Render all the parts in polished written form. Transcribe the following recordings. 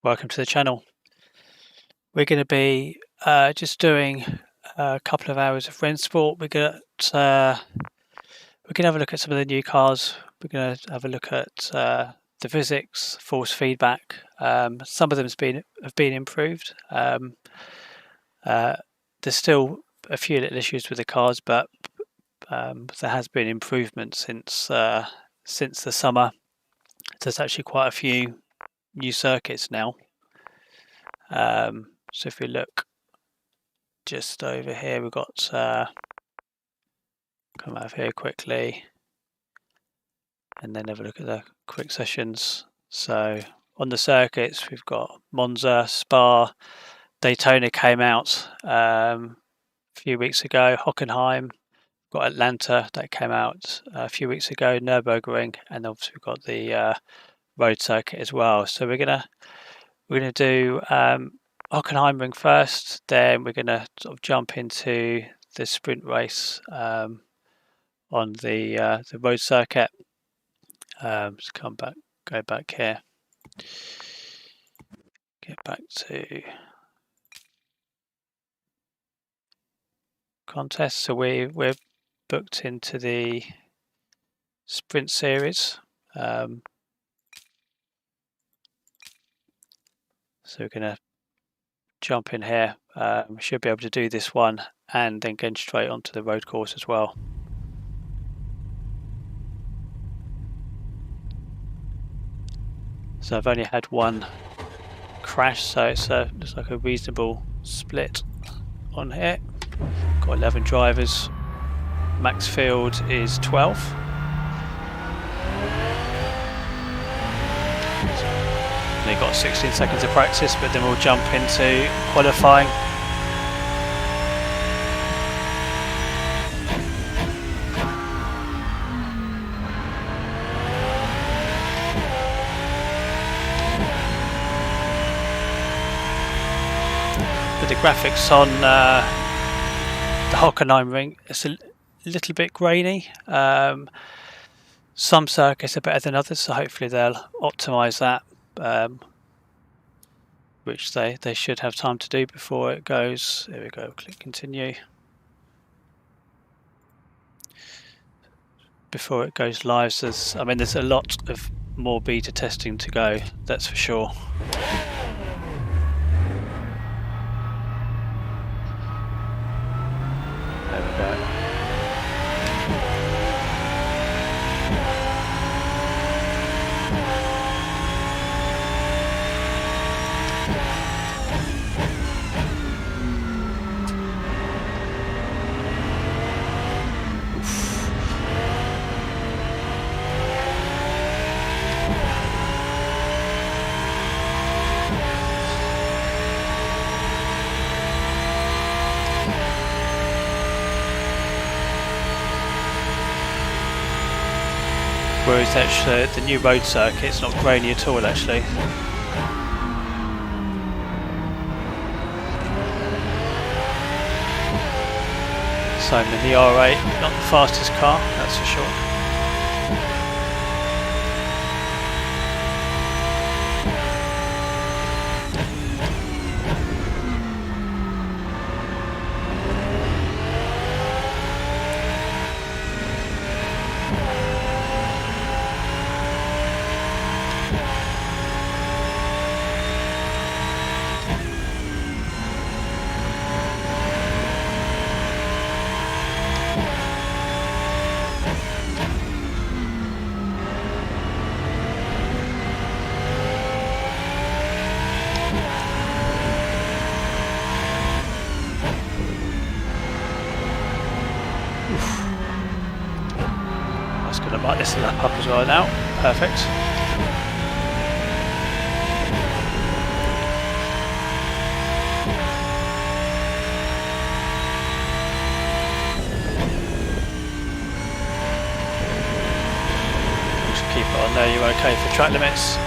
Welcome to the channel. We're going to be just doing a couple of hours of Rennsport. We're going to have a look at some of the new cars. We're going to have a look at the physics, force feedback. Some of them have been improved. There's still a few little issues with the cars, but there has been improvement since the summer. There's actually quite a few new circuits now. So if we look just over here, we've got come over here quickly and then have a look at the quick sessions. So on the circuits, we've got Monza, Spa, Daytona came out a few weeks ago, Hockenheim, got Atlanta that came out a few weeks ago, Nürburgring, and obviously we've got the road circuit as well. So we're gonna do Hockenheimring first, then we're going to sort of jump into the sprint race on the road circuit. Let's go back here, get back to contest. So we're booked into the sprint series. So we're going to jump in here. We should be able to do this one and then go straight onto the road course as well. So I've only had one crash, so it's looks like a reasonable split on here. Got 11 drivers. Max field is 12. They've got 16 seconds of practice, but then we'll jump into qualifying. With the graphics on the Hockenheimring, it's a little bit grainy. Some circuits are better than others, so hopefully they'll optimise that. Which they should have time to do before it goes. There we go, click continue. Before it goes live, so there's a lot of more beta testing to go, that's for sure. There we go. Whereas actually the new road circuit, it's not grainy at all actually. Same in the R8, not the fastest car, that's for sure. Going to mark this lap up as well now. Perfect. Just keep it on there, you're okay for track limits.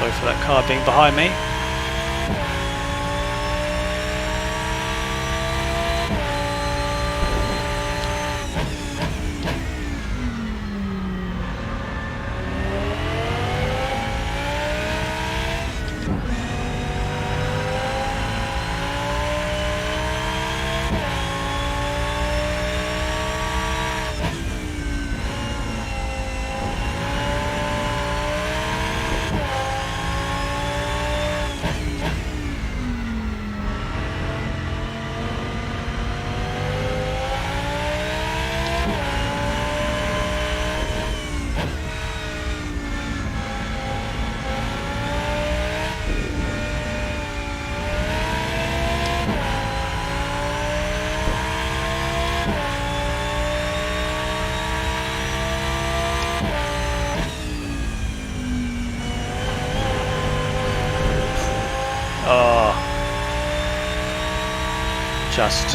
Sorry for that car being behind me. Just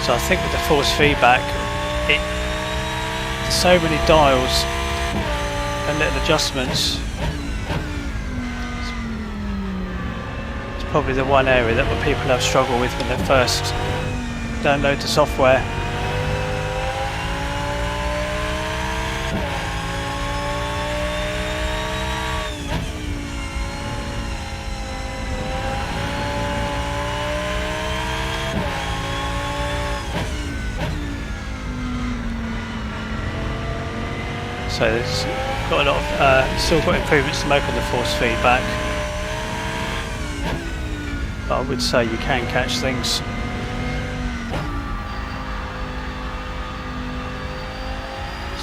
so I think with the force feedback, so many dials and little adjustments. It's probably the one area that people have struggled with when they first download the software. So it's got a lot of, still got improvements to make on the force feedback, but I would say you can catch things.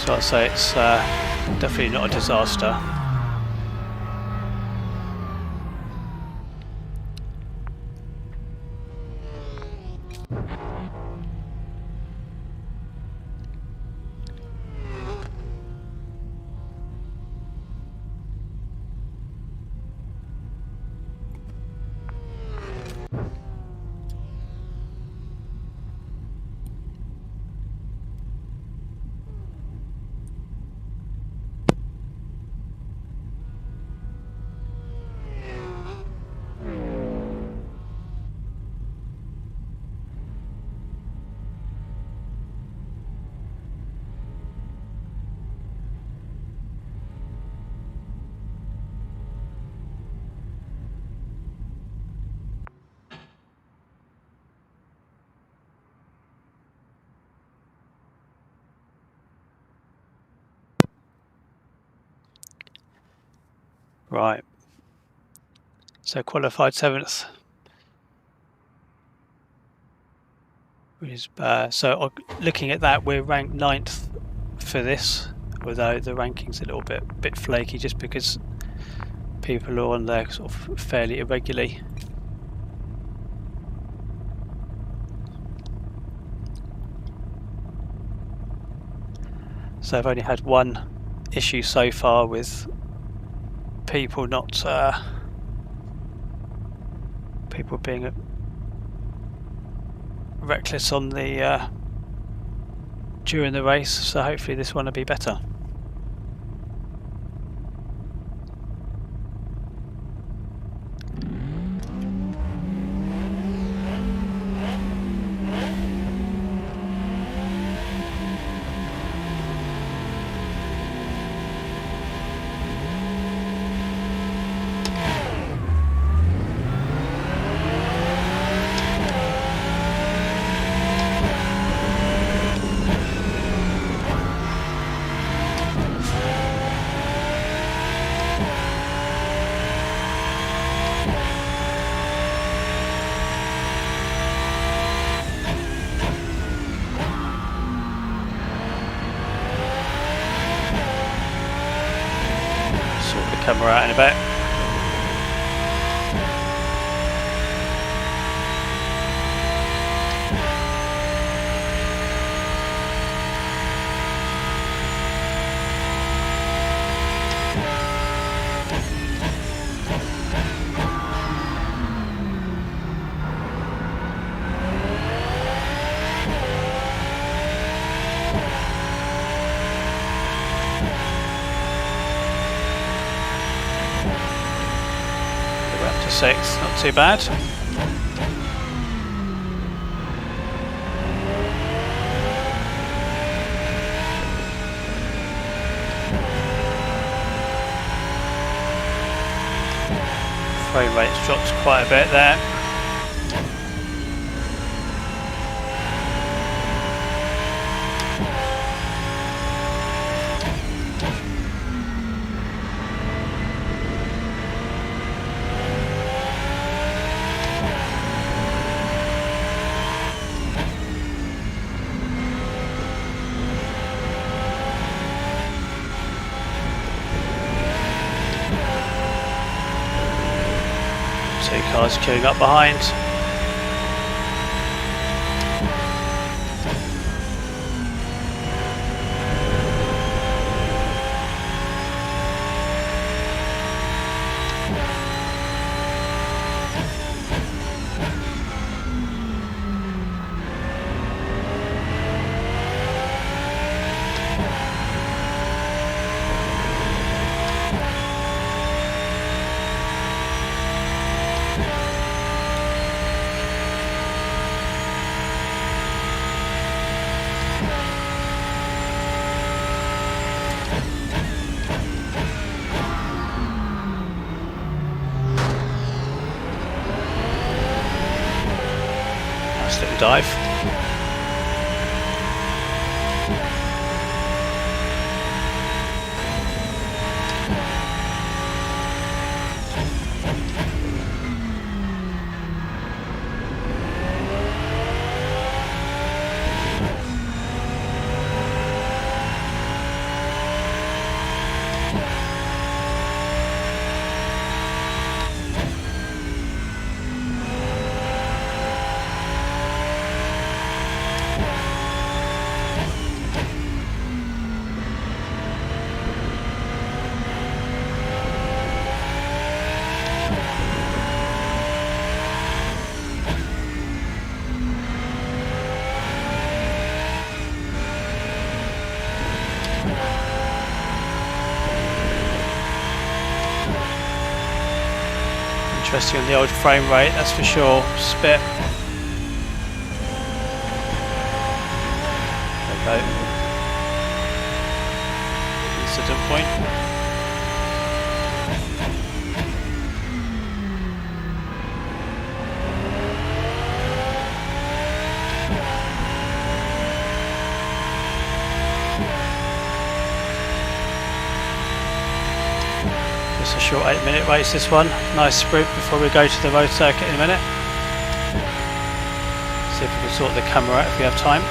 So I'd say it's definitely not a disaster. Right, so qualified 7th, which is, so looking at that, we're ranked 9th for this, although the ranking's a little bit flaky just because people are on there sort of fairly irregularly. So I've only had one issue so far with people not people being reckless on the during the race, so hopefully this one will be better. camera out in a bit. We're up to 6, not too bad. Frame rate's dropped quite a bit there. Two cars queuing up behind. Little dive. Interesting on the old frame rate, that's for sure. Spit. There we go. Incident point. Just a short 8-minute race this one. Nice sprint before we go to the road circuit in a minute. See if we can sort the camera out if we have time.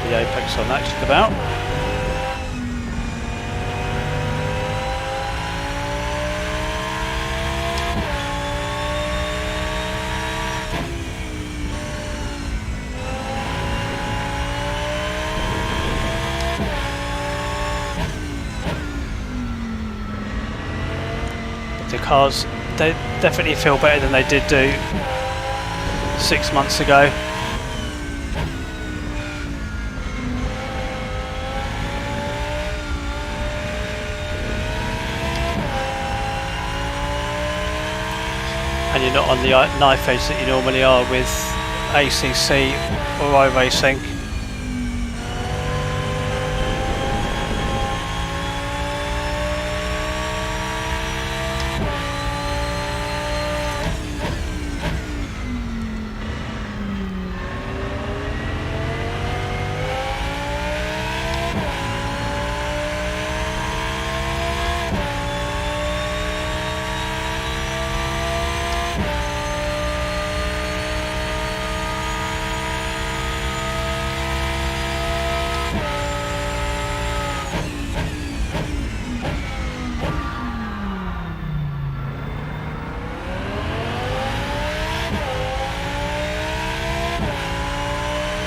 The apex on that just about. But the cars, they definitely feel better than they did do 6 months ago. And you're not on the knife edge that you normally are with ACC or iRacing.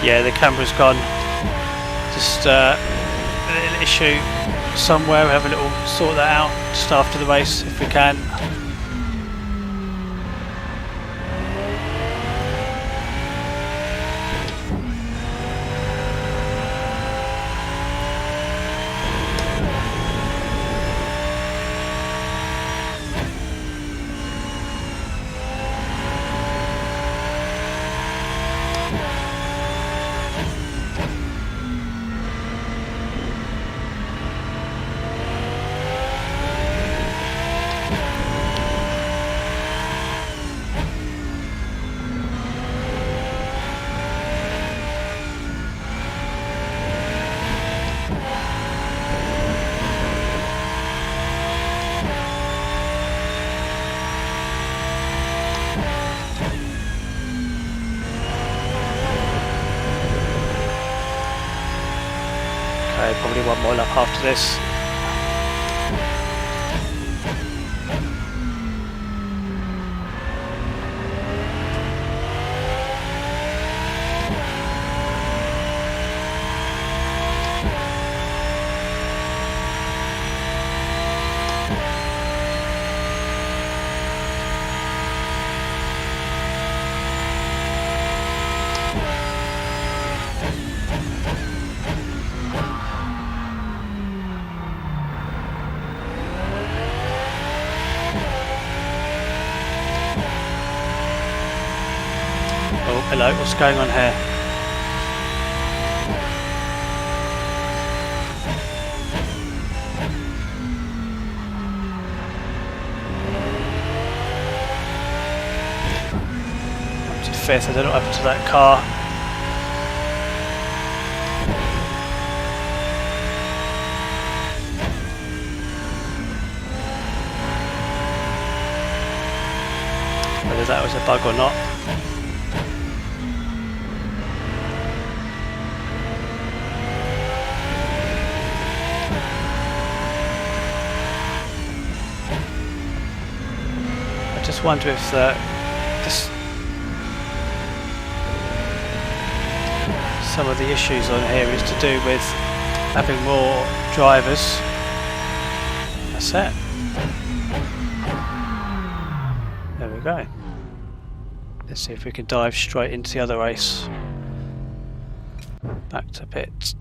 Yeah, the camera's gone. Just a little issue somewhere. We'll have a little sort that out just after the race if we can. Probably one more lap after this. Oh, hello, what's going on here? Up to fifth, I don't know what happened to that car. Whether that was a bug or not. I just wonder if some of the issues on here is to do with having more drivers. That's it. There we go. Let's see if we can dive straight into the other race. Back to pit.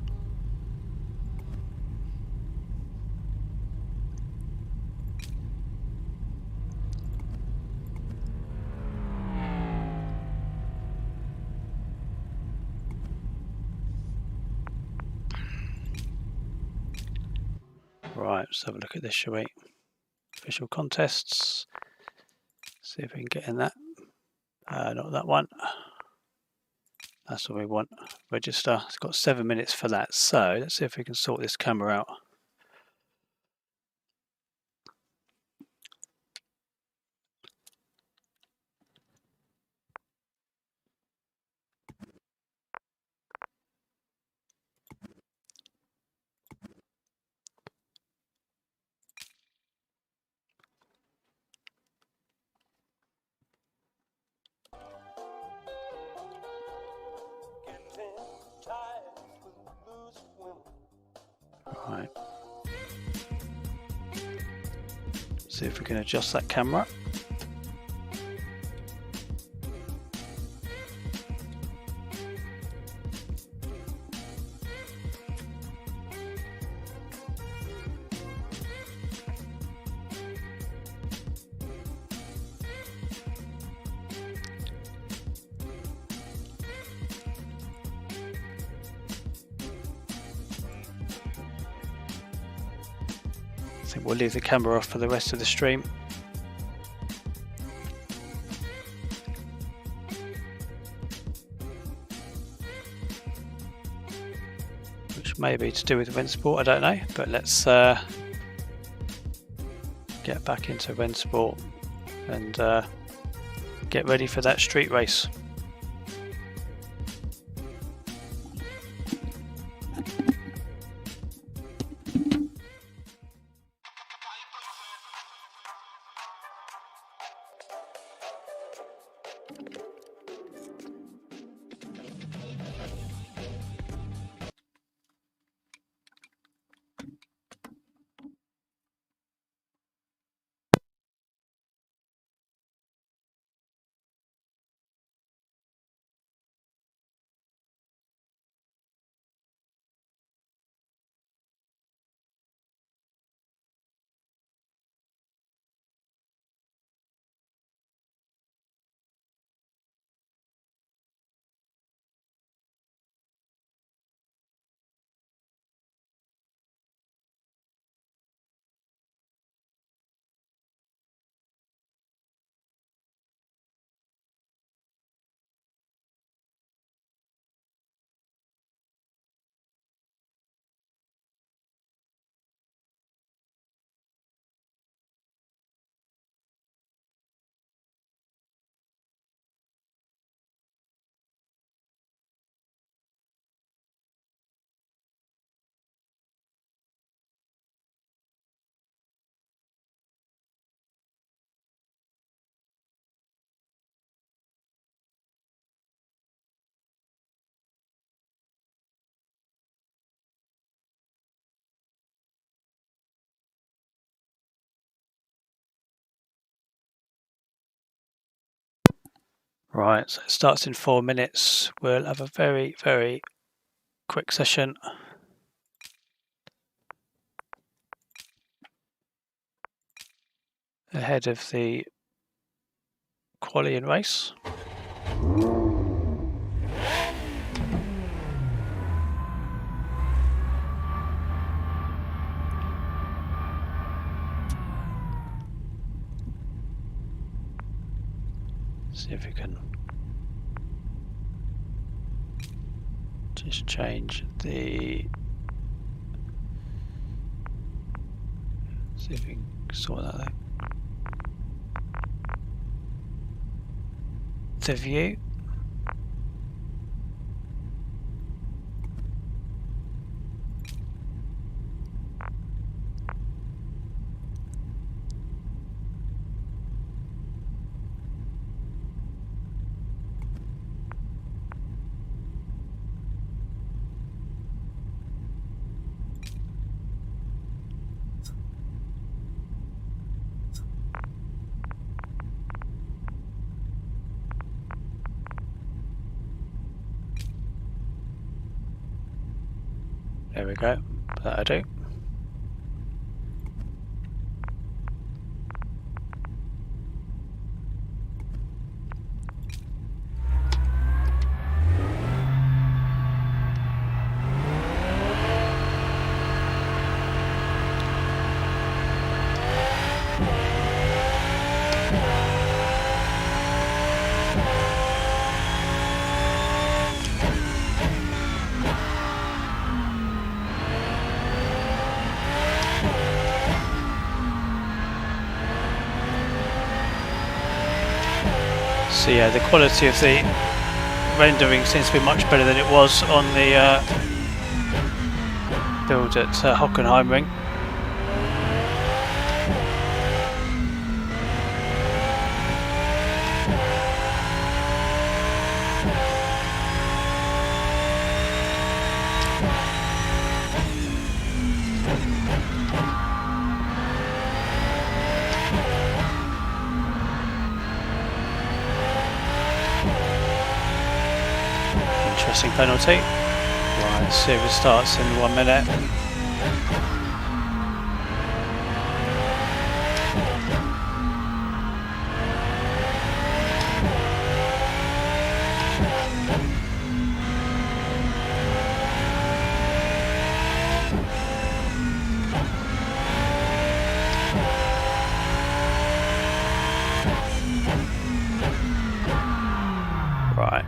Right, let's have a look at this, shall we? Official contests. See if we can get in that. Not that one. That's what we want. Register. It's got 7 minutes for that. So let's see if we can sort this camera out. Right. See if we can adjust that camera. I think we'll leave the camera off for the rest of the stream. Which may be to do with Rennsport, I don't know, but let's get back into Rennsport and get ready for that street race. Right, so it starts in 4 minutes. We'll have a very, very quick session. Ahead of the qualifying race. See if we can just change the, see if we can sort that out. The view. There we go, that'll do. So yeah, the quality of the rendering seems to be much better than it was on the build at Hockenheimring. Interesting penalty. Right, series starts in 1 minute. Right.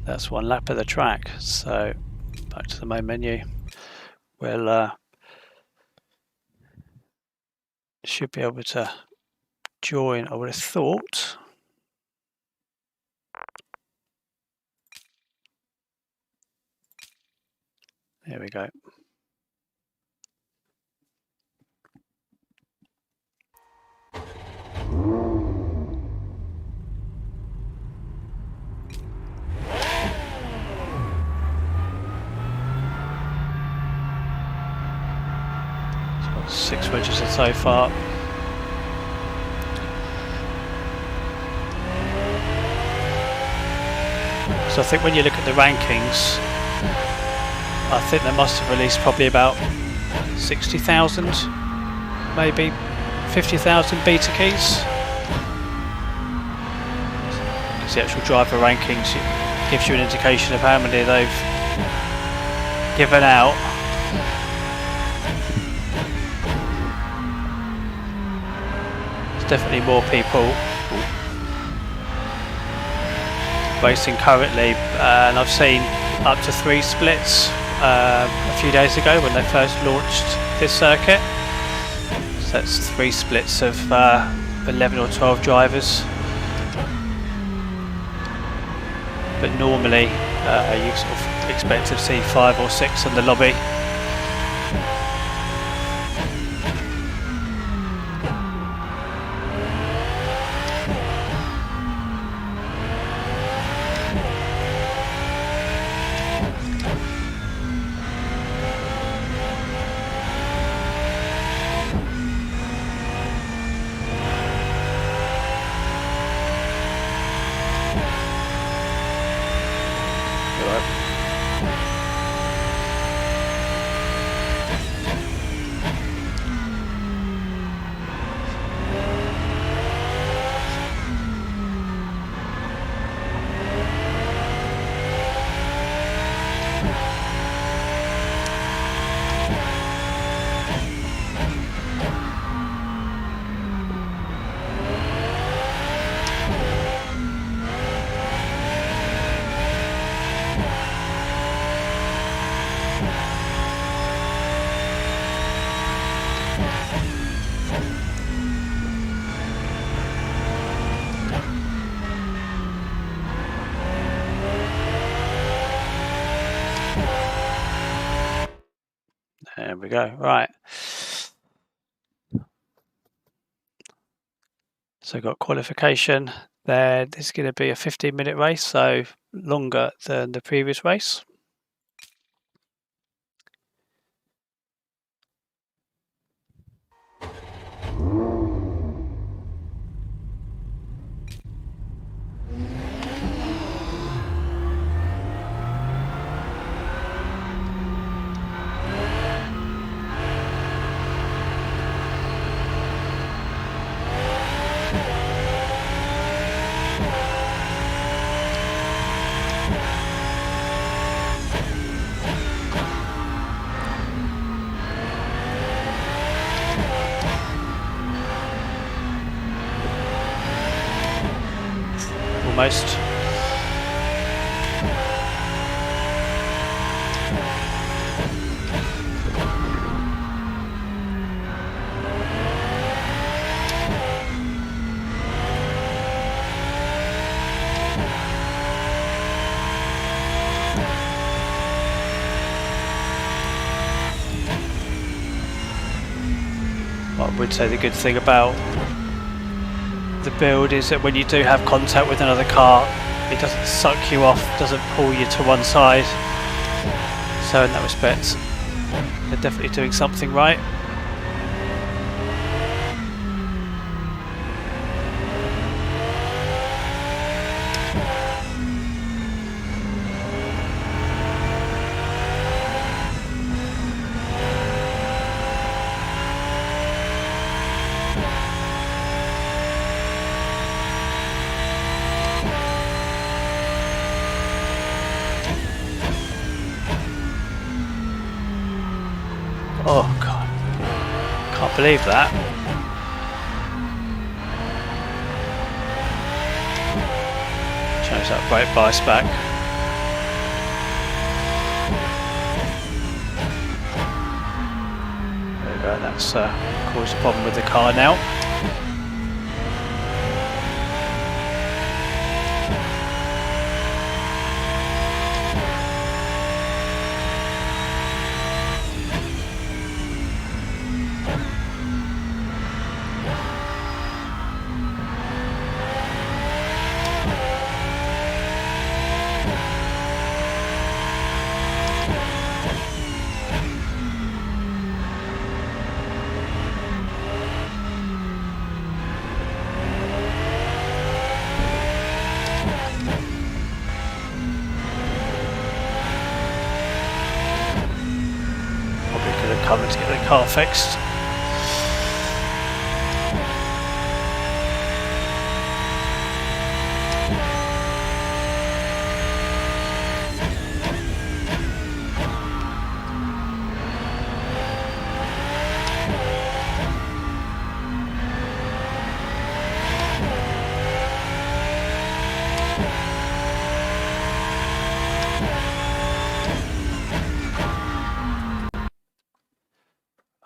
That's 1 lap of the track, so back to the main menu. We'll should be able to join, I would have thought. There we go. So 6 registered so far. So I think when you look at the rankings, I think they must have released probably about 60,000, maybe 50,000 beta keys. Because the actual driver rankings gives you an indication of how many they've given out. There's definitely more people racing currently, and I've seen up to 3 splits a few days ago when they first launched this circuit. So that's 3 splits of 11 or 12 drivers. But normally you sort of expect to see 5 or 6 in the lobby. There we go. Right. So got qualification. Then this is going to be a 15-minute race, so longer than the previous race. Almost. I would say the good thing about the build is that when you do have contact with another car, it doesn't suck you off, doesn't pull you to one side. So in that respect, they're definitely doing something right. Oh god, can't believe that. Change that brake bias back. There we go, that's caused a problem with the car now. Coming to get the car fixed.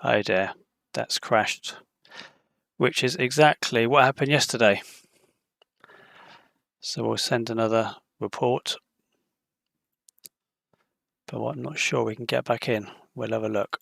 Oh dear, that's crashed, which is exactly what happened yesterday. So we'll send another report, but I'm not sure we can get back in. We'll have a look.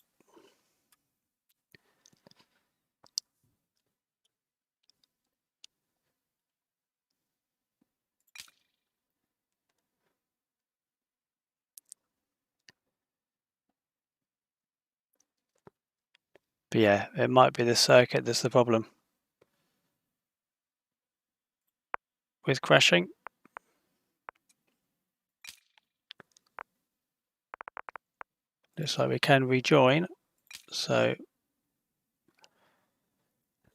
But yeah, it might be the circuit that's the problem with crashing. Looks like we can rejoin, so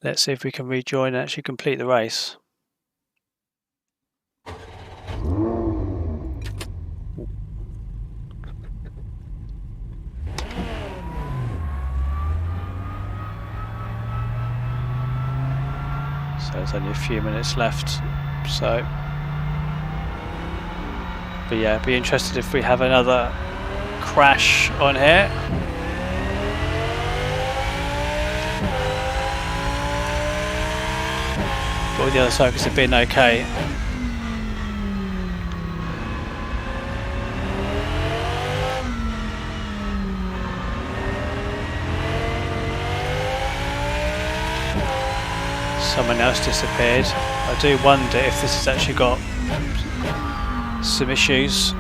let's see if we can rejoin and actually complete the race. So there's only a few minutes left, so but yeah, be interested if we have another crash on here. But all the other circuits have been okay. Someone else disappeared. I do wonder if this has actually got some issues.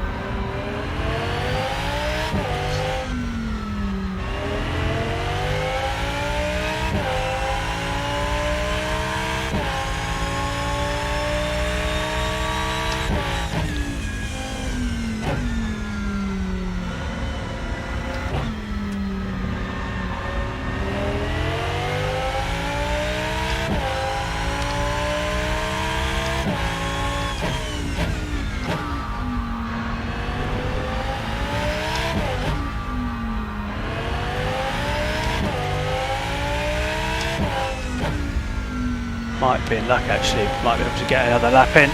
Might be in luck actually, might be able to get another lap in.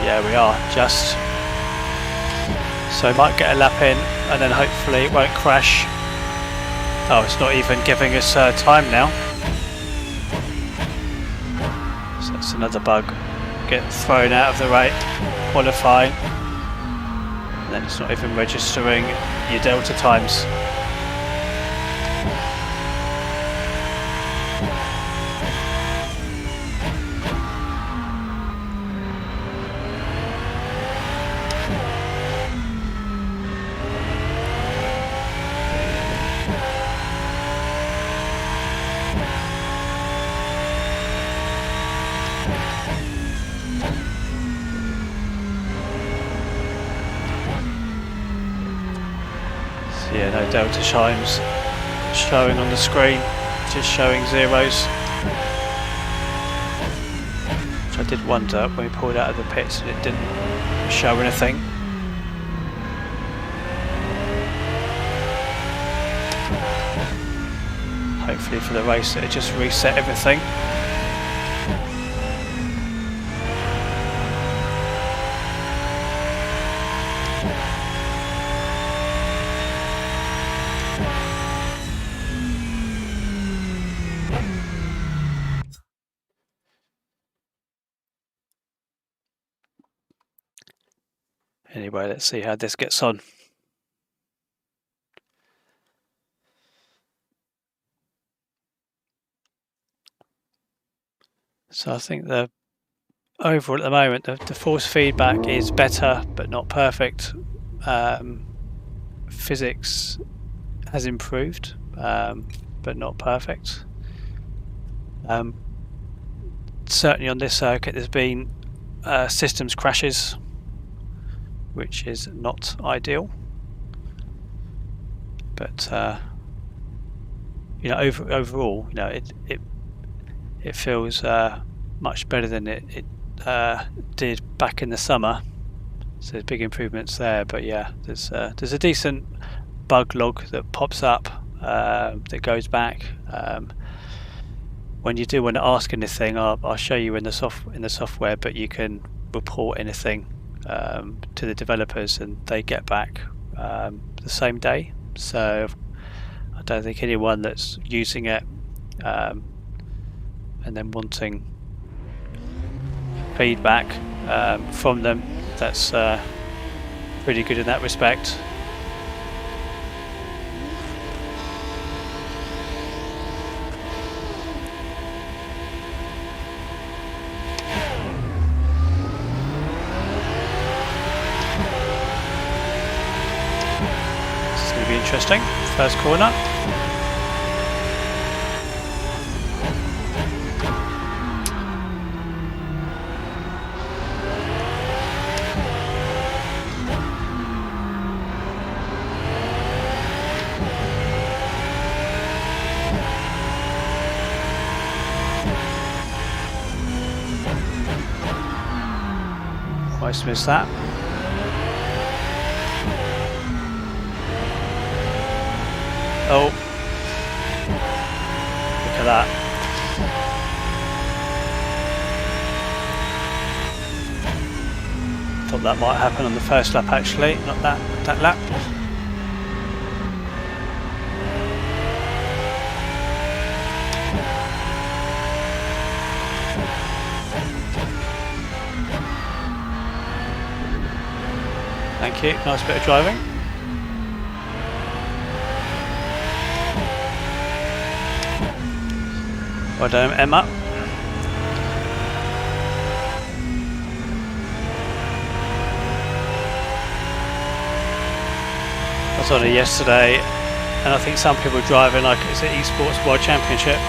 Yeah, we are, just. So might get a lap in and then hopefully it won't crash. Oh, it's not even giving us time now. So that's another bug. Get thrown out of the rate, qualifying. And then it's not even registering your delta times. Yeah, no delta chimes showing on the screen, just showing zeros. Which I did wonder when we pulled out of the pits and it didn't show anything. Hopefully for the race it just reset everything. Anyway, let's see how this gets on. So I think the overall at the moment the force feedback is better but not perfect. Physics has improved but not perfect. Certainly on this circuit there's been systems crashes, which is not ideal, but you know, overall, you know, it feels much better than it did back in the summer. So there's big improvements there, but yeah, there's a decent bug log that pops up that goes back. When you do want to ask anything, I'll show you in the software, but you can report anything to the developers and they get back the same day. So I don't think anyone that's using it and then wanting feedback from them, that's pretty good in that respect. Interesting. First corner. Almost missed that. Oh, look at that. Thought that might happen on the first lap actually, not that lap. Thank you, nice bit of driving. Well done, Emma. I was on it yesterday, and I think some people are driving like it's an esports world championship.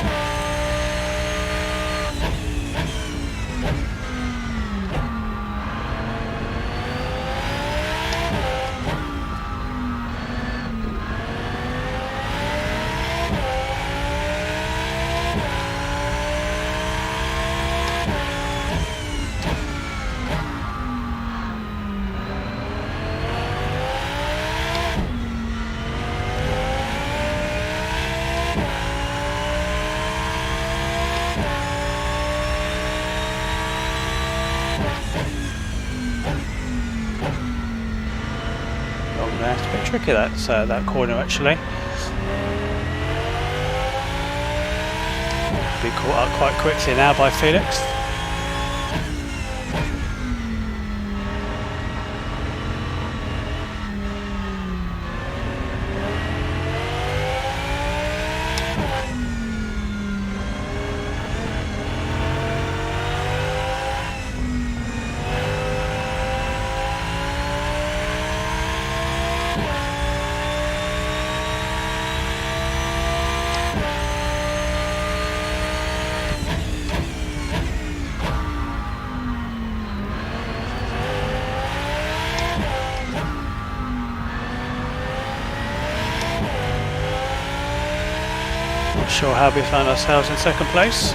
It's a bit tricky that corner actually. Be caught up quite quickly now by Felix. Not sure how we found ourselves in second place.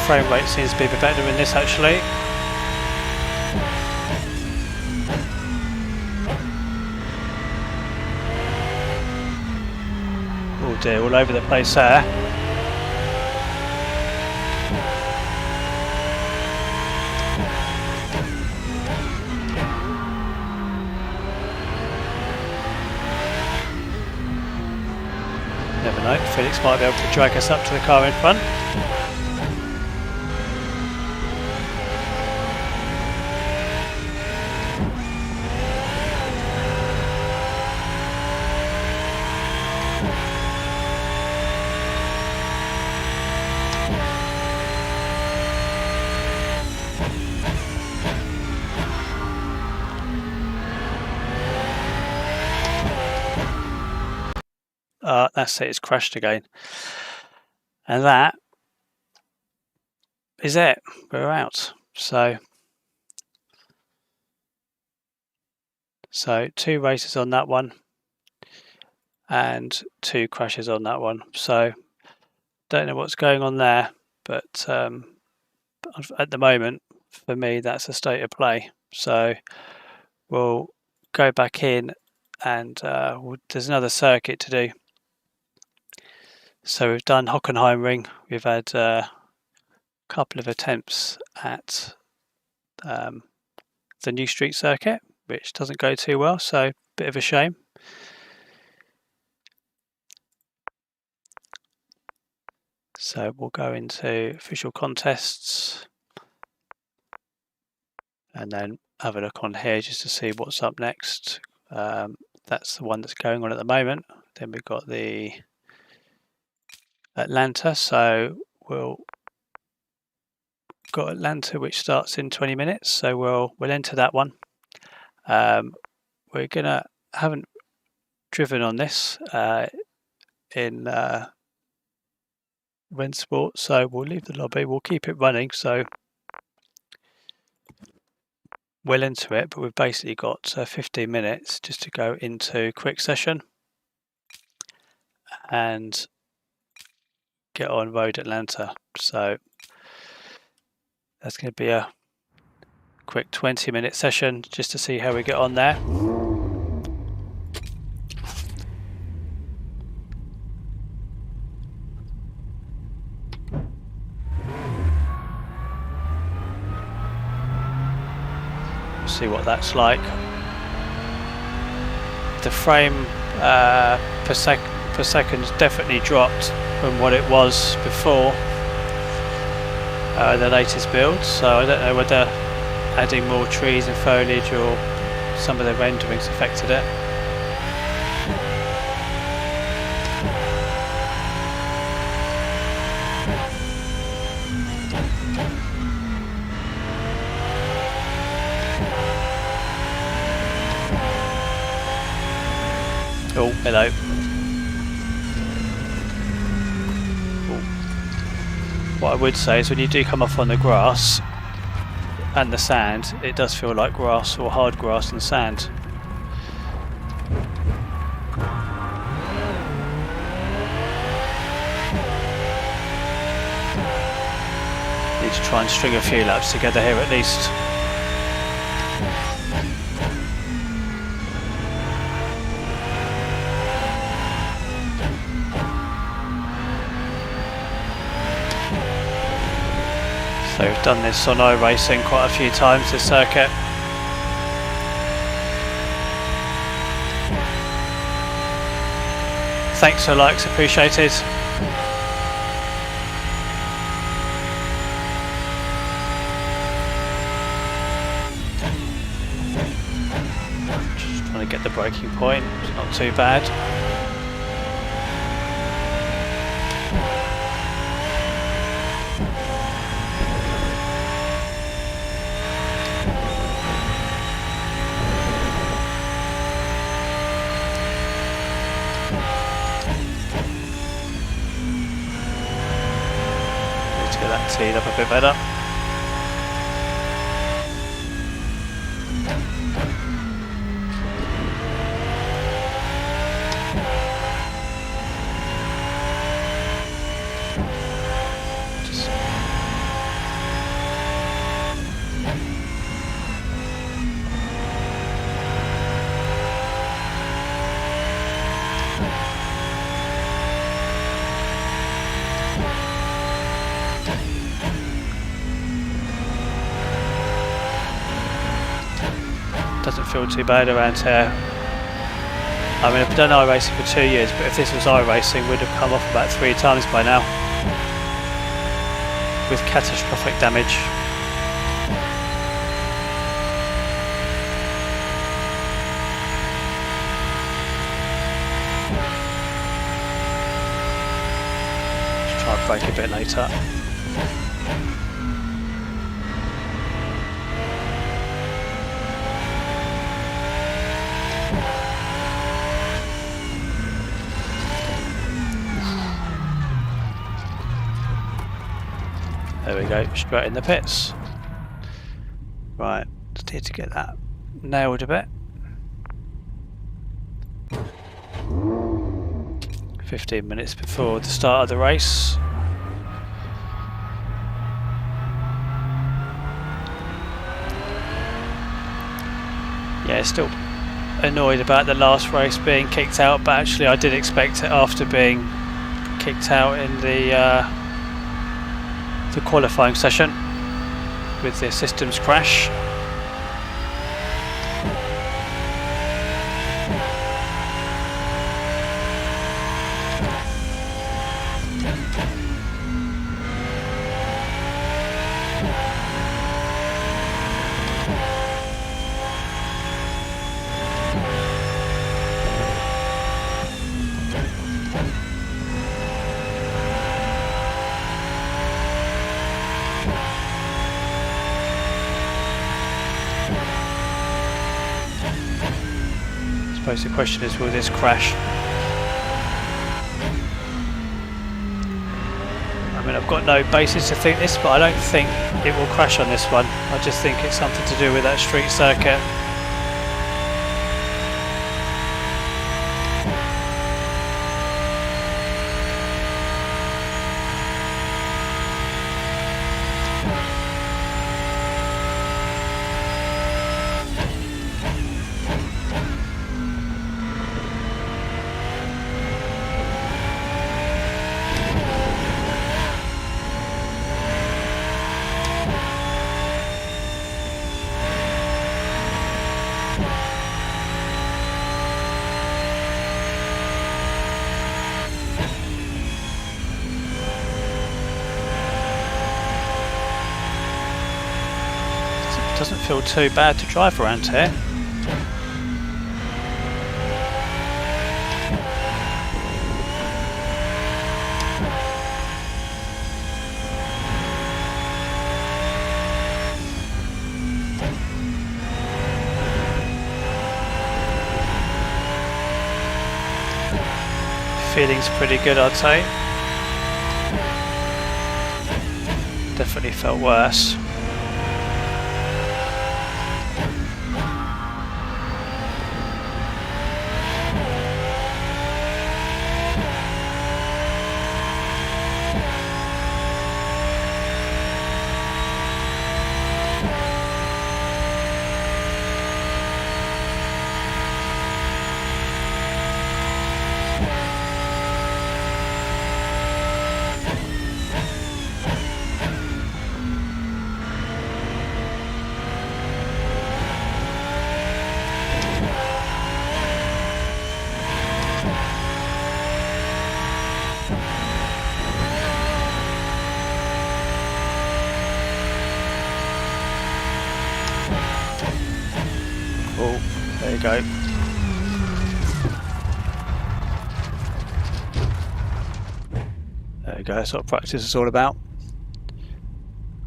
Frame rate seems to be a bit better in this actually. Oh dear, all over the place there. Never know, Felix might be able to drag us up to the car in front. That's it, it's crashed again. And that is it. We're out. So 2 races on that one and 2 crashes on that one. So don't know what's going on there, but at the moment, for me, that's a state of play. So we'll go back in and there's another circuit to do. So we've done Hockenheimring. We've had a couple of attempts at the new street circuit, which doesn't go too well, so a bit of a shame. So we'll go into official contests and then have a look on here just to see what's up next. That's the one that's going on at the moment. Then we've got the Atlanta, so we'll got Atlanta, which starts in 20 minutes, so we'll enter that one. We're gonna haven't driven on this in Rennsport, so we'll leave the lobby. We'll keep it running, so we'll enter it, but we've basically got 15 minutes just to go into quick session and get on Road Atlanta. So that's going to be a quick 20-minute session just to see how we get on there. See what that's like. The frame per second's definitely dropped from what it was before. the latest build, so I don't know whether adding more trees and foliage or some of the renderings affected it. Oh, hello. What I would say is when you do come off on the grass and the sand, it does feel like grass or hard grass and sand. Need to try and string a few laps together here at least. So we've done this on iRacing quite a few times, this circuit. Thanks for likes, appreciated. Just trying to get the braking point, it's not too bad. Teed up a bit better. Doesn't feel too bad around here. I mean, I've done iRacing for 2 years, but if this was iRacing, we'd have come off about 3 times by now with catastrophic damage. Let's try and brake a bit later. There we go, straight in the pits. Right, just need to get that nailed a bit. 15 minutes before the start of the race. Yeah, still annoyed about the last race being kicked out, but actually I did expect it after being kicked out in the qualifying session with the systems crash. I suppose the question is, will this crash? I mean, I've got no basis to think this, but I don't think it will crash on this one. I just think it's something to do with that street circuit. feel too bad to drive around here. Feeling's pretty good, I'd say. Definitely felt worse. There you go. There you go, that's what practice is all about.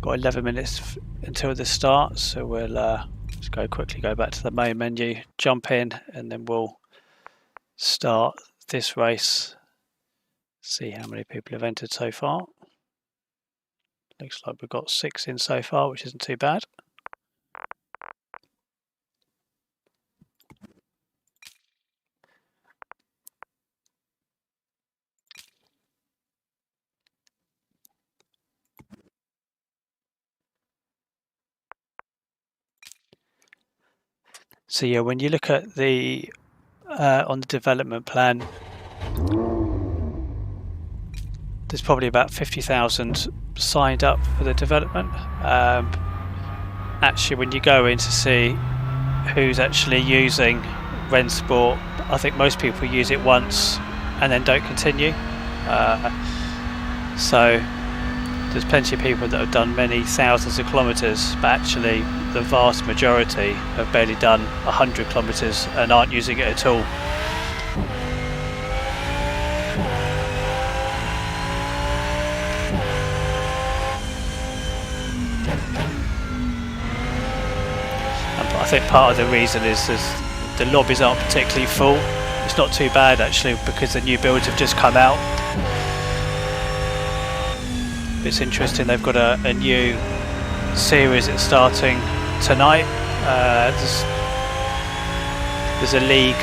Got 11 minutes until the start, so we'll just quickly go back to the main menu, jump in, and then we'll start this race. See how many people have entered so far. Looks like we've got 6 in so far, which isn't too bad. So yeah, when you look at the on the development plan, there's probably about 50,000 signed up for the development. Actually, when you go in to see who's actually using Rennsport, I think most people use it once and then don't continue. So there's plenty of people that have done many thousands of kilometres, but actually the vast majority have barely done 100 kilometres and aren't using it at all. And I think part of the reason is the lobbies aren't particularly full. It's not too bad actually because the new builds have just come out. It's interesting, they've got a new series that's starting tonight. There's a league,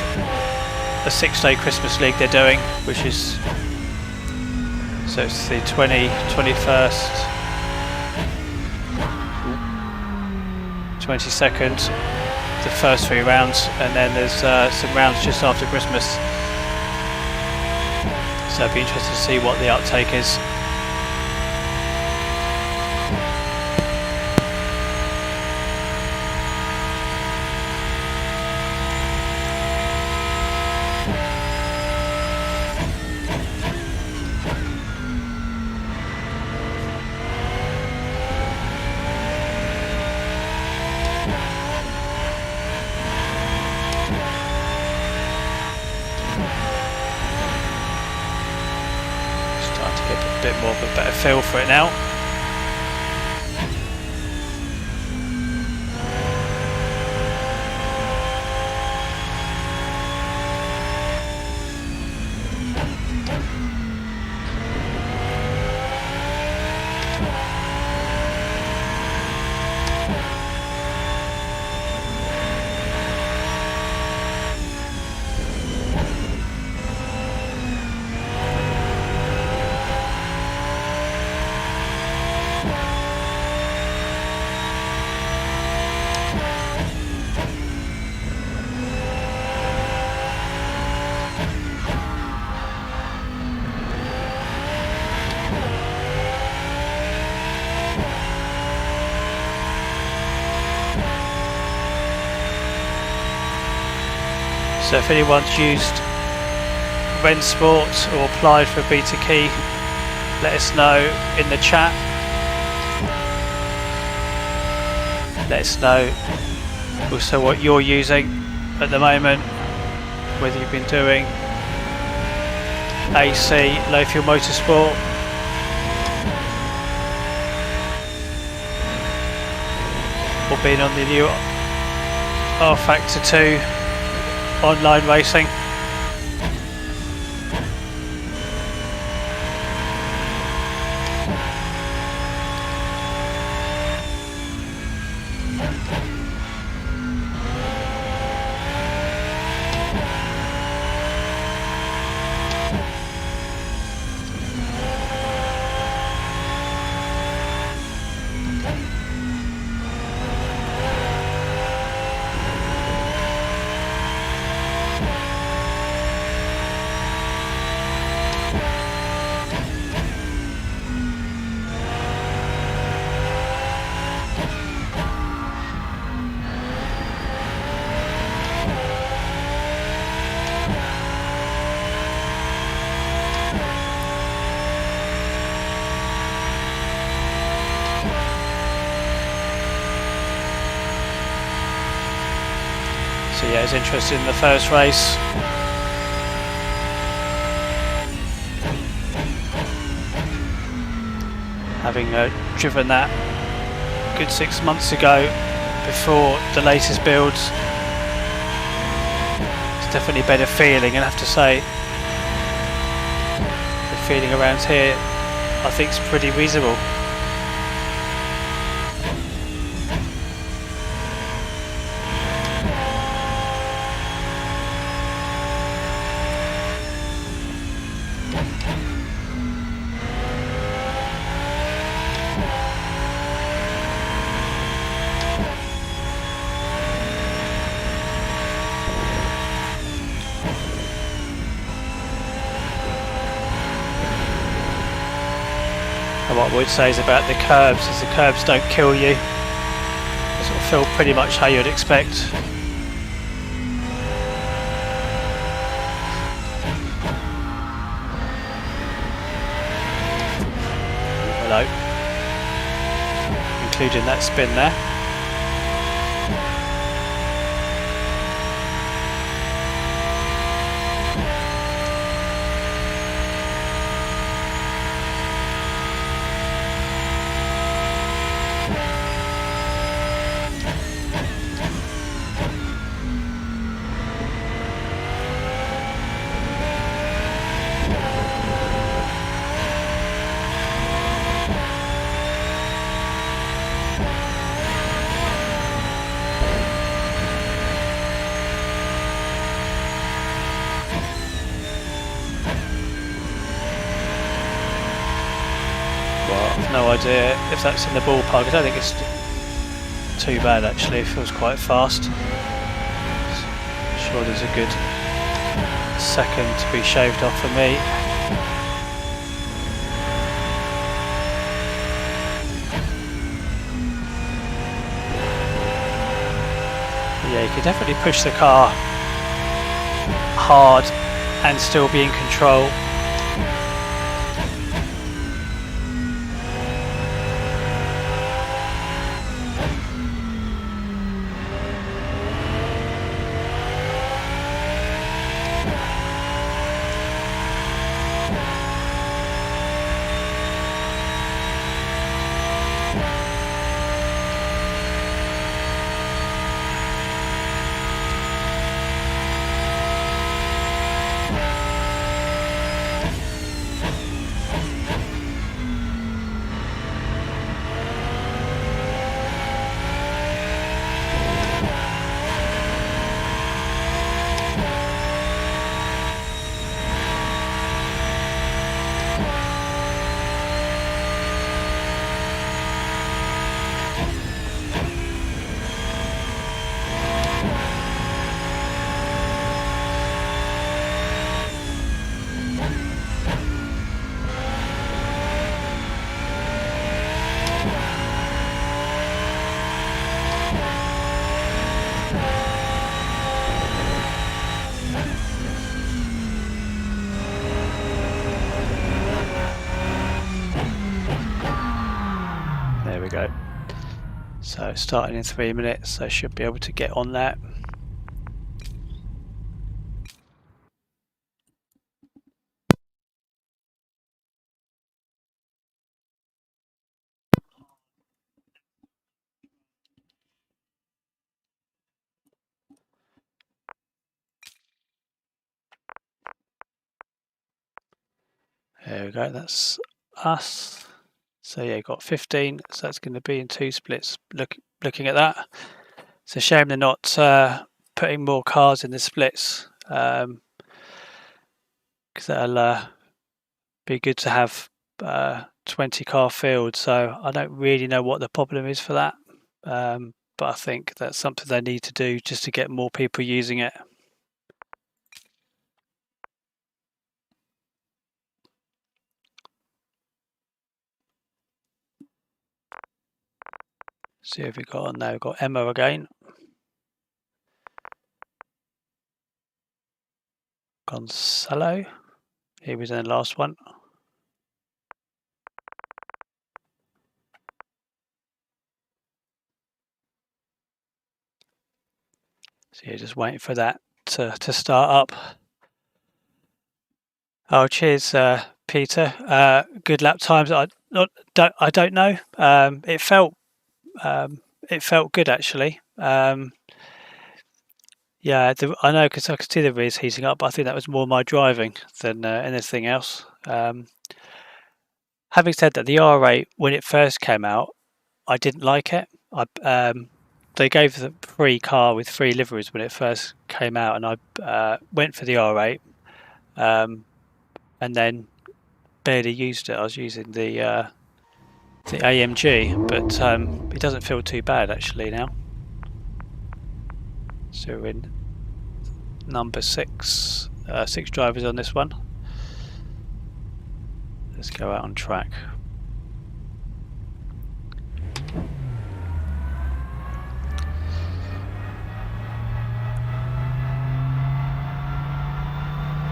a 6-day Christmas league they're doing, which is, so it's the 21st, 22nd, the first 3 rounds, and then there's some rounds just after Christmas. So it'd be interesting to see what the uptake is. Bit more of a better feel for it now. So if anyone's used Rennsport or applied for a beta key, let us know in the chat. Let us know also what you're using at the moment, whether you've been doing AC, low fuel motorsport, or being on the new R Factor 2 online racing. So yeah, it's interesting in the first race. Having driven that good 6 months ago before the latest builds, it's definitely a better feeling, and I have to say the feeling around here I think is pretty reasonable. And what I would say is about the curbs is the curbs don't kill you. They sort of feel pretty much how you'd expect. Hello. Including that spin there. No idea if that's in the ballpark. I don't think it's too bad actually. It feels quite fast. I'm sure there's a good second to be shaved off for me. Yeah, you can definitely push the car hard and still be in control. So starting in 3 minutes, so should be able to get on that. There we go, that's us. So yeah, got 15, so that's going to be in 2 splits. Looking at that, it's a shame they're not putting more cars in the splits, because that'll be good to have 20 car field. So I don't really know what the problem is for that, but I think that's something they need to do just to get more people using it. See if we got on there. We've got Emma again. Gonzalo. He was in the last one. So you're just waiting for that to start up. Oh, cheers, Peter. Good lap times. I don't know. It felt good actually. Yeah, I know because I could see the rears heating up. But I think that was more my driving than anything else. Having said that, the R8 when it first came out, I didn't like it. They gave the free car with 3 liveries when it first came out, and I went for the R8, and then barely used it. I was using the AMG, but it doesn't feel too bad actually now. So we're in number 6, 6 drivers on this one. Let's go out on track.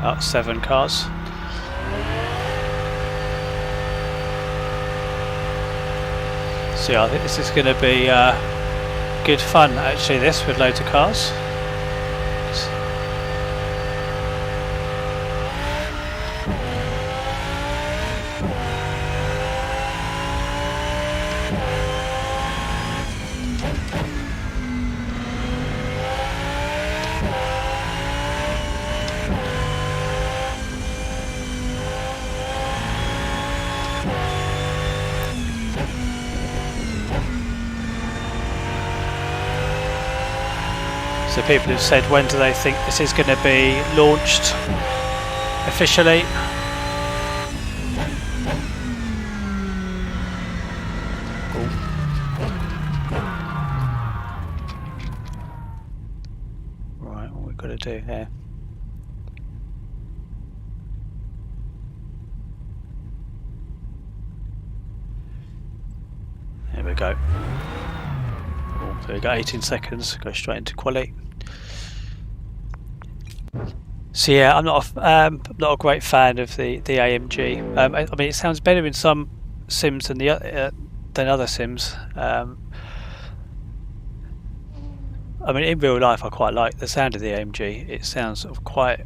Up 7 cars. So yeah, I think this is going to be good fun actually, this with loads of cars. So people have said, when do they think this is going to be launched officially? Right, what we've got to do here. There we go. So we got 18 seconds, go straight into quali. So yeah, I'm not a great fan of the AMG. I mean, it sounds better in some sims than other sims. I mean, in real life, I quite like the sound of the AMG. It sounds sort of quite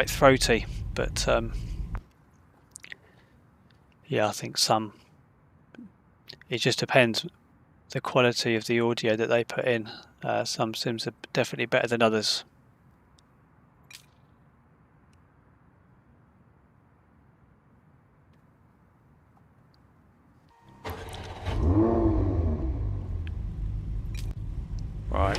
throaty, but yeah, I think it just depends the quality of the audio that they put in. Some sims are definitely better than others. Right.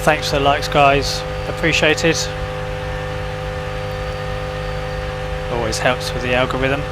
Thanks for the likes, guys. Appreciated. Always helps with the algorithm.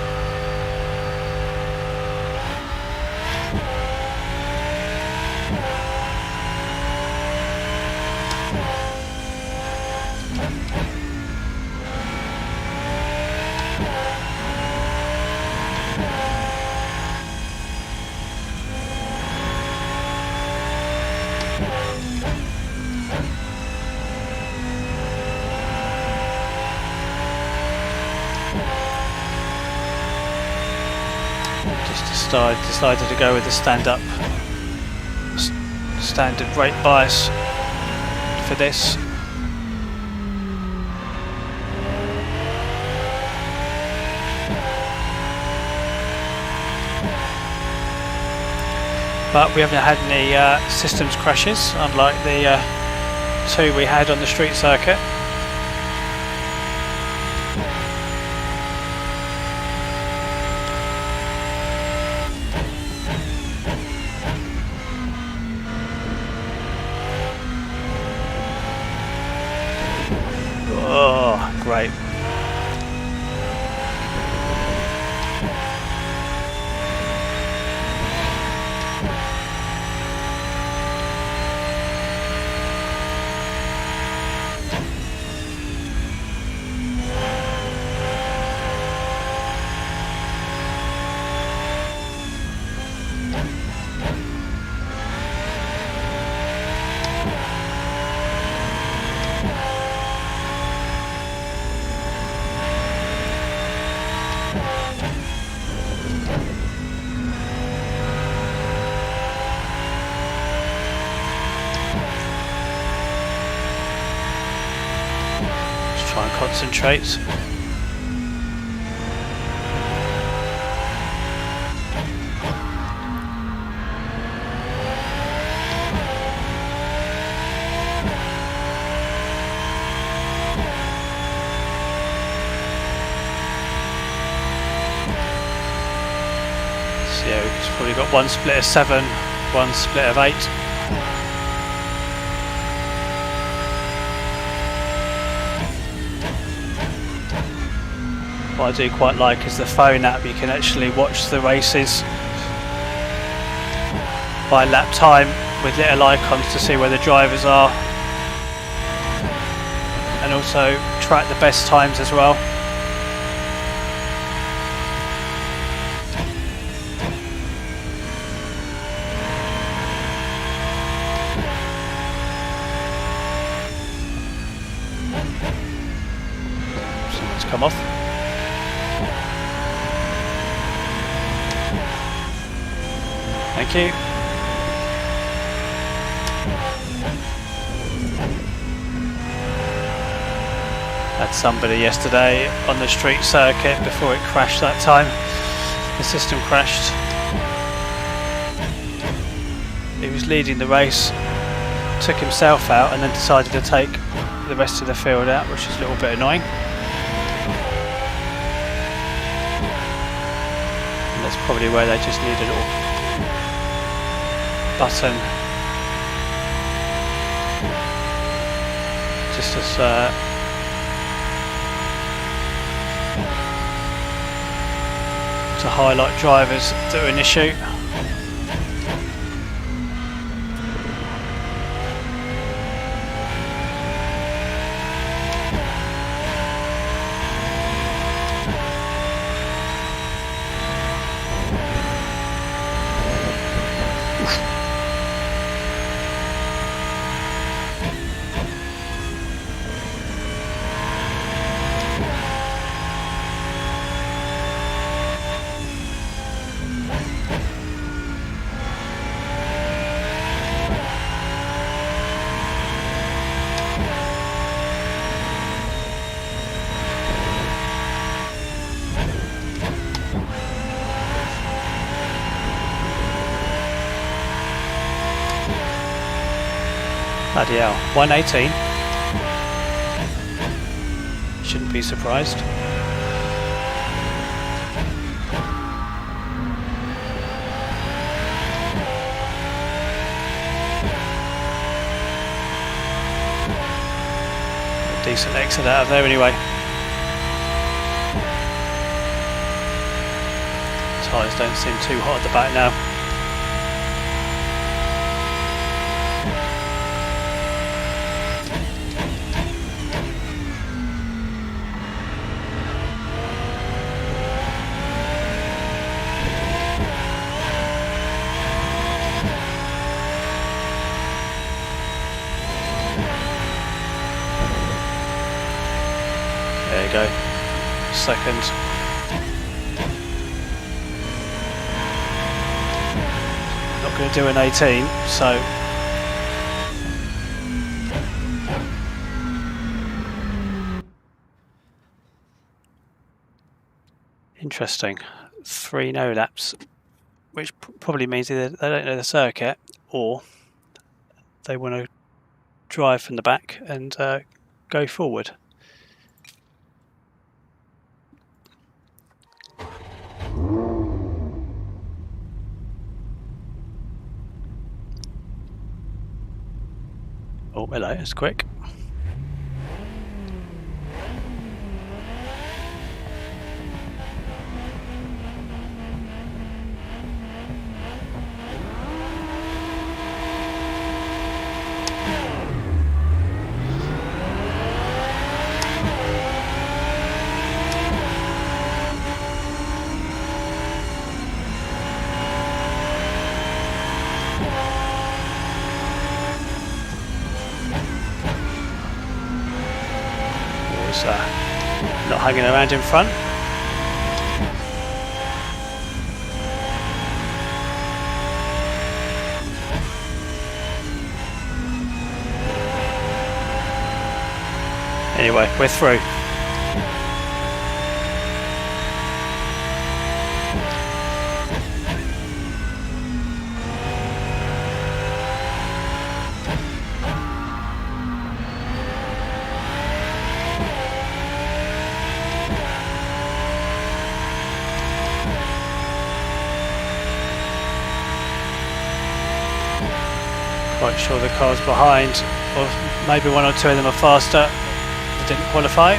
Just decided to go with the standard rate bias for this. But we haven't had any systems crashes, unlike the 2 we had on the street circuit. Oh, great. Try and concentrate. So yeah, we've probably got 1 split of 7, 1 split of 8. What I do quite like is the phone app. You can actually watch the races by lap time with little icons to see where the drivers are, and also track the best times as well. Someone's come off. Thank you. Had somebody yesterday on the street circuit before it crashed that time. The system crashed. He was leading the race, took himself out and then decided to take the rest of the field out, which is a little bit annoying. And that's probably where they just need a little button just as to highlight drivers that are an issue. Bloody hell, 118. Shouldn't be surprised. A decent exit out of there anyway. Tyres don't seem too hot at the back now. There you go, second. going to do an 18, so interesting. 3 no laps, which probably means either they don't know the circuit or they want to drive from the back and go forward. Oh, hello, it's quick. Not hanging around in front. Anyway, we're through. Quite sure the cars behind, or maybe 1 or 2 of them are faster, they didn't qualify.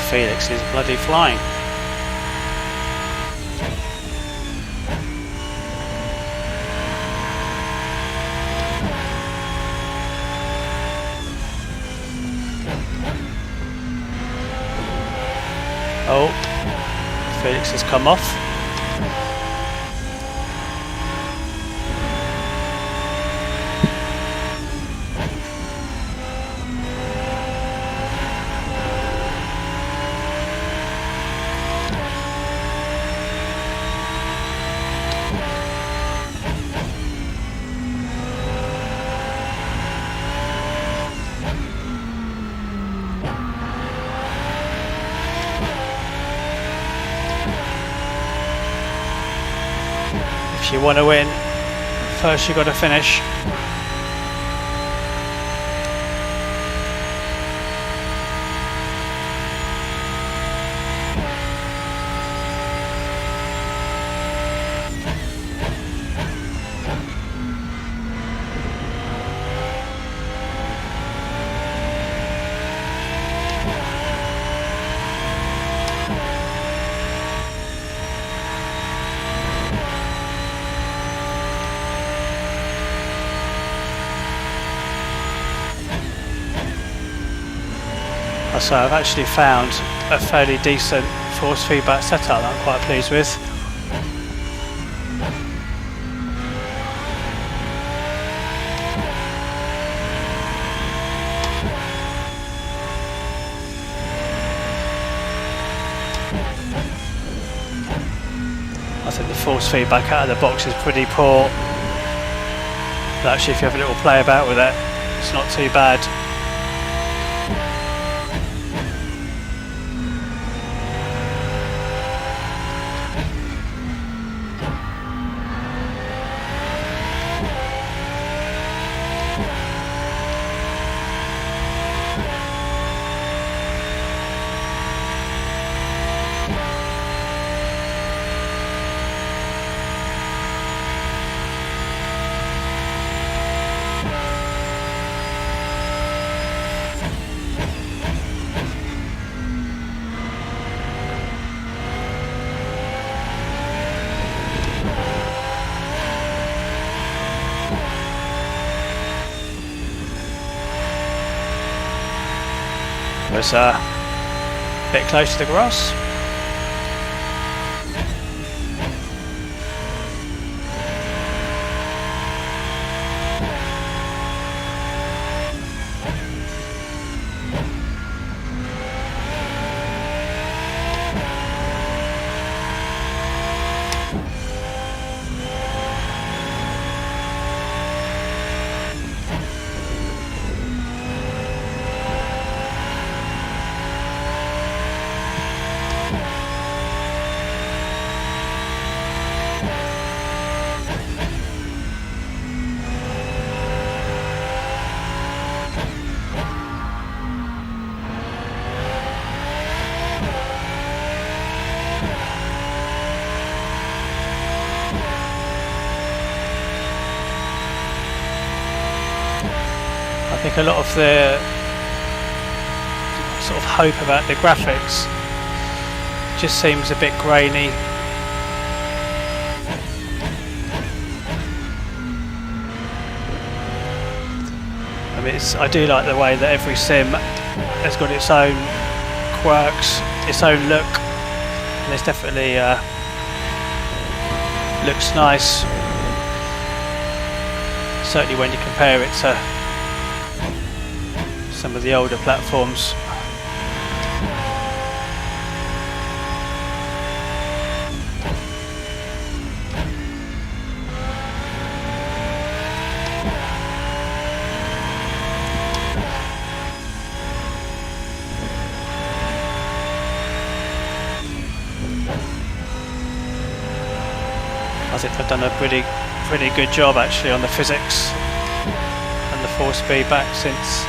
Felix is bloody flying. Oh, Felix has come off. If you want to win, first you've got to finish. So I've actually found a fairly decent force feedback setup that I'm quite pleased with. I think the force feedback out of the box is pretty poor, but actually if you have a little play about with it, it's not too bad. Was a bit close to the grass. like a lot of the sort of hope about the graphics just seems a bit grainy. I mean, I do like the way that every sim has got its own quirks, its own look, and it's definitely looks nice. Certainly when you compare it to some of the older platforms. I think they've done a pretty good job actually on the physics and the 4-speed back since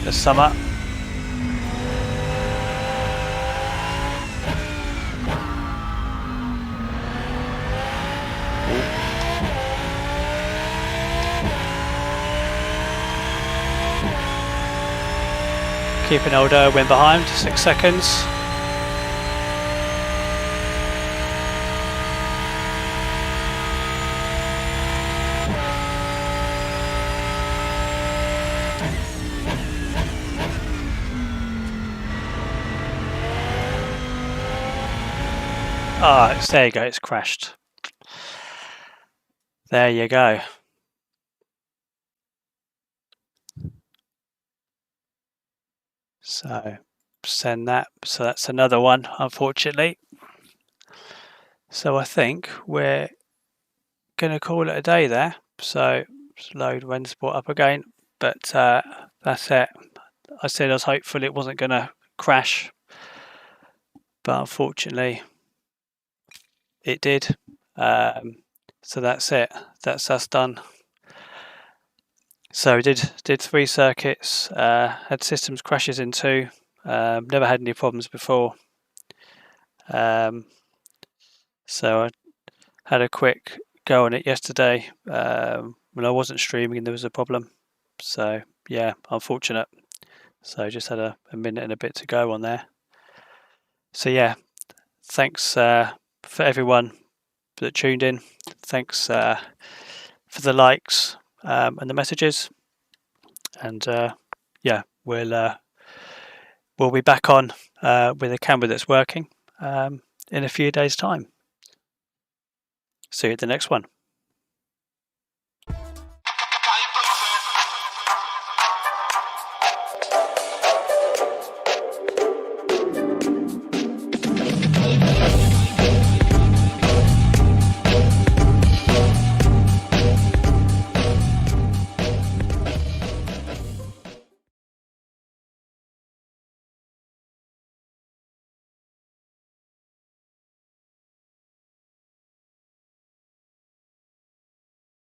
the summer. Keeping old Irwin behind, 6 seconds. Ah, there you go, it's crashed. There you go. So send that. So that's another one, unfortunately. So I think we're going to call it a day there. So just load Rennsport up again. But that's it. I said I was hopeful it wasn't going to crash. But unfortunately, it did. So that's it. That's us done. So we did 3 circuits, had systems crashes in 2, never had any problems before. So I had a quick go on it yesterday when I wasn't streaming and there was a problem. So yeah, unfortunate. So just had a minute and a bit to go on there. So yeah, thanks for everyone that tuned in. Thanks for the likes and the messages. And yeah, we'll be back on with a camera that's working in a few days' time. See you at the next one.